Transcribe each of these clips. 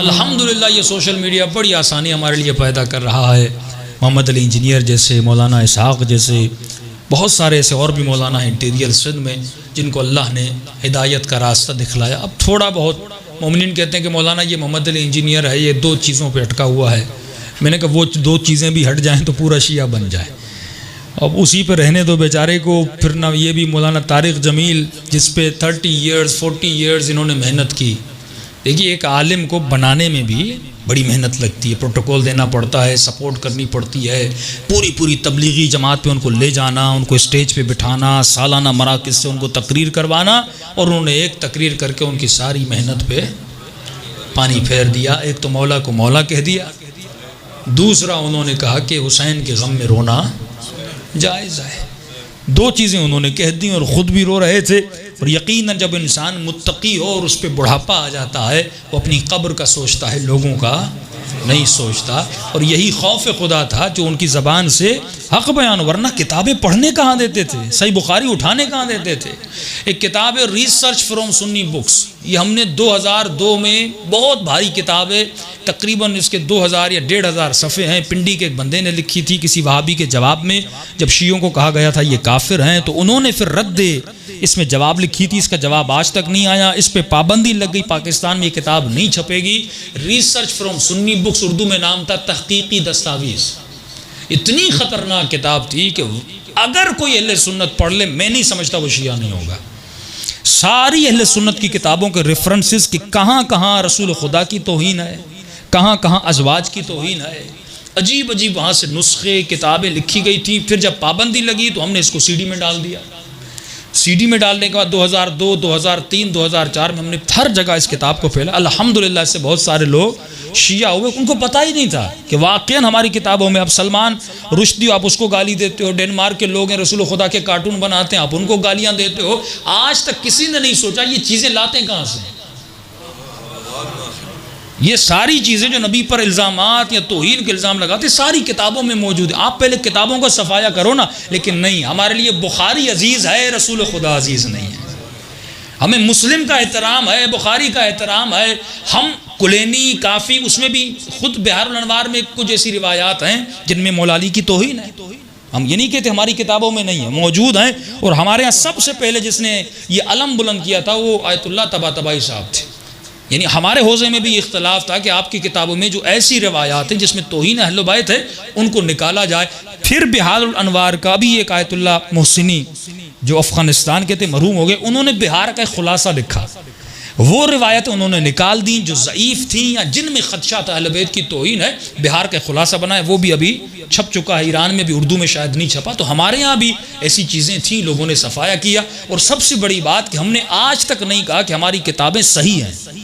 الحمدللہ یہ social media بڑی آسانی ہمارے لیے پیدا کر رہا ہے. محمد علی انجینئر جیسے، مولانا اسحاق جیسے، بہت سارے ایسے اور بھی مولانا ہیں انٹیریئر سندھ میں جن کو اللہ نے ہدایت کا راستہ دکھلایا. اب تھوڑا بہت مومنین کہتے ہیں کہ مولانا یہ محمد علی انجینئر ہے، یہ 2 چیزوں پہ اٹکا ہوا ہے. میں نے کہا وہ 2 چیزیں بھی ہٹ جائیں تو پورا شیعہ بن جائے. اب اسی پہ رہنے دو بیچارے کو. پھر نہ یہ بھی مولانا طارق جمیل جس پہ 30 ایئرز 40 ایئرز انہوں نے محنت کی. دیکھیے ایک عالم کو بنانے میں بھی بڑی محنت لگتی ہے، پروٹوکول دینا پڑتا ہے، سپورٹ کرنی پڑتی ہے، پوری تبلیغی جماعت پہ ان کو لے جانا، ان کو اسٹیج پہ بٹھانا، سالانہ مراکز سے ان کو تقریر کروانا، اور انہوں نے ایک تقریر کر کے ان کی ساری محنت پہ پانی پھیر دیا. ایک تو مولا کو مولا کہہ دیا، دوسرا انہوں نے کہا کہ حسین کے غم میں رونا جائز ہے. 2 چیزیں انہوں نے کہہ دیں اور خود بھی رو رہے تھے. اور یقیناً جب انسان متقی ہو اور اس پہ بڑھاپا آ جاتا ہے وہ اپنی قبر کا سوچتا ہے، لوگوں کا نہیں سوچتا. اور یہی خوف خدا تھا جو ان کی زبان سے حق بیان، ورنہ کتابیں پڑھنے کہاں دیتے تھے، صحیح بخاری اٹھانے کہاں دیتے تھے. ایک کتاب ہے ریسرچ فرام سنی بکس، یہ ہم نے 2002 میں بہت بھاری کتاب ہے، تقریباً اس کے 2000 یا 1500 صفحے ہیں. پنڈی کے ایک بندے نے لکھی تھی کسی وہابی کے جواب میں، جب شیعوں کو کہا گیا تھا یہ کافر ہیں تو انہوں نے پھر رد اس میں جواب لکھی تھی. اس کا جواب آج تک نہیں آیا، اس پہ پابندی لگ گئی، پاکستان میں یہ کتاب نہیں چھپے گی. Research from Sunni books, Urdu میں نام تھا تحقیقی دستاویز. اتنی خطرناک کتاب تھی کہ اگر کوئی اہل سنت پڑھ لے میں نہیں سمجھتا وہ شیعہ نہیں ہوگا. ساری اہل سنت کی کتابوں کے ریفرنسز کہ کہاں کہاں رسول خدا کی توہین ہے، کہاں کہاں ازواج کی توہین ہے، عجیب عجیب وہاں سے نسخے کتابیں لکھی گئی تھی. پھر جب پابندی لگی تو ہم نے اس کو CD میں ڈال دیا. CD میں ڈالنے کے بعد 2002 2003 2004 میں ہم نے ہر جگہ اس کتاب کو پھیلا. الحمدللہ اس سے بہت سارے لوگ شیعہ ہوئے، ان کو پتہ ہی نہیں تھا کہ واقعاً ہماری کتابوں میں. اب سلمان رشدی آپ اس کو گالی دیتے ہو، ڈنمارک کے لوگ ہیں رسول خدا کے کارٹون بناتے ہیں آپ ان کو گالیاں دیتے ہو. آج تک کسی نے نہیں سوچا یہ چیزیں لاتے کہاں سے. یہ ساری چیزیں جو نبی پر الزامات یا توہین کے الزام لگاتے ساری کتابوں میں موجود ہیں. آپ پہلے کتابوں کا صفایا کرو نا. لیکن نہیں، ہمارے لیے بخاری عزیز ہے، رسول خدا عزیز نہیں ہے. ہمیں مسلم کا احترام ہے، بخاری کا احترام ہے. ہم کلینی کافی اس میں بھی خود بہار الانوار میں کچھ ایسی روایات ہیں جن میں مولا علی کی توہین ہے. ہم یہ نہیں کہتے ہماری کتابوں میں نہیں ہے، موجود ہیں. اور ہمارے ہاں سب سے پہلے جس نے یہ علم بلند کیا تھا وہ آیت اللہ طباطبائی صاحب تھے. یعنی ہمارے حوزے میں بھی اختلاف تھا کہ آپ کی کتابوں میں جو ایسی روایات ہیں جس میں توہین اہل بیت ہے ان کو نکالا جائے. پھر بہار الانوار کا بھی ایک آیت اللہ محسنی جو افغانستان کے تھے، مرحوم ہو گئے، انہوں نے بہار کا ایک خلاصہ لکھا. وہ روایتیں انہوں نے نکال دیں جو ضعیف تھیں یا جن میں خدشہ تھا اہل بیت کی توہین ہے، بہار کا خلاصہ بنایا. وہ بھی ابھی چھپ چکا ہے، ایران میں بھی اردو میں شاید نہیں چھپا. تو ہمارے ہاں بھی ایسی چیزیں تھیں، لوگوں نے صفایا کیا. اور سب سے بڑی بات کہ ہم نے آج تک نہیں کہا کہ ہماری کتابیں صحیح ہیں.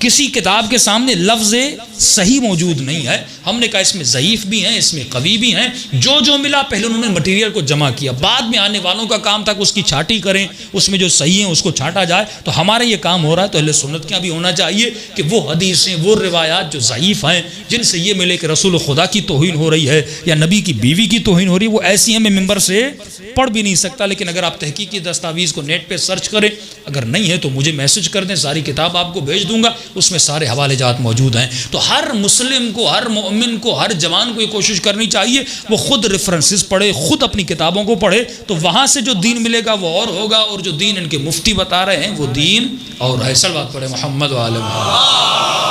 کسی کتاب کے سامنے لفظ صحیح موجود نہیں ہے. ہم نے کہا اس میں ضعیف بھی ہیں، اس میں قوی بھی ہیں. جو ملا پہلے انہوں نے مٹیریل کو جمع کیا، بعد میں آنے والوں کا کام تھا کہ اس کی چھانٹی کریں، اس میں جو صحیح ہیں اس کو چھانٹا جائے. تو ہمارا یہ کام ہو رہا ہے. تو اہل سنت کا بھی ہونا چاہیے کہ وہ حدیثیں، وہ روایات جو ضعیف ہیں جن سے یہ ملے کہ رسول خدا کی توہین ہو رہی ہے یا نبی کی بیوی کی توہین ہو رہی ہے، وہ ایسی ہیں میں ممبر سے پڑھ بھی نہیں سکتا. لیکن اگر آپ تحقیقی دستاویز کو نیٹ پہ سرچ کریں، اگر نہیں ہے تو مجھے میسج کر دیں، ساری کتاب آپ کو بھیج دوں گا، اس میں سارے حوالے جات موجود ہیں. تو ہر مسلم کو، ہر مومن کو، ہر جوان کو یہ کوشش کرنی چاہیے وہ خود ریفرنسز پڑھے، خود اپنی کتابوں کو پڑھے. تو وہاں سے جو دین ملے گا وہ اور ہوگا، اور جو دین ان کے مفتی بتا رہے ہیں وہ دین اور ہے. صلوات پڑھے محمد و آلہ محمد.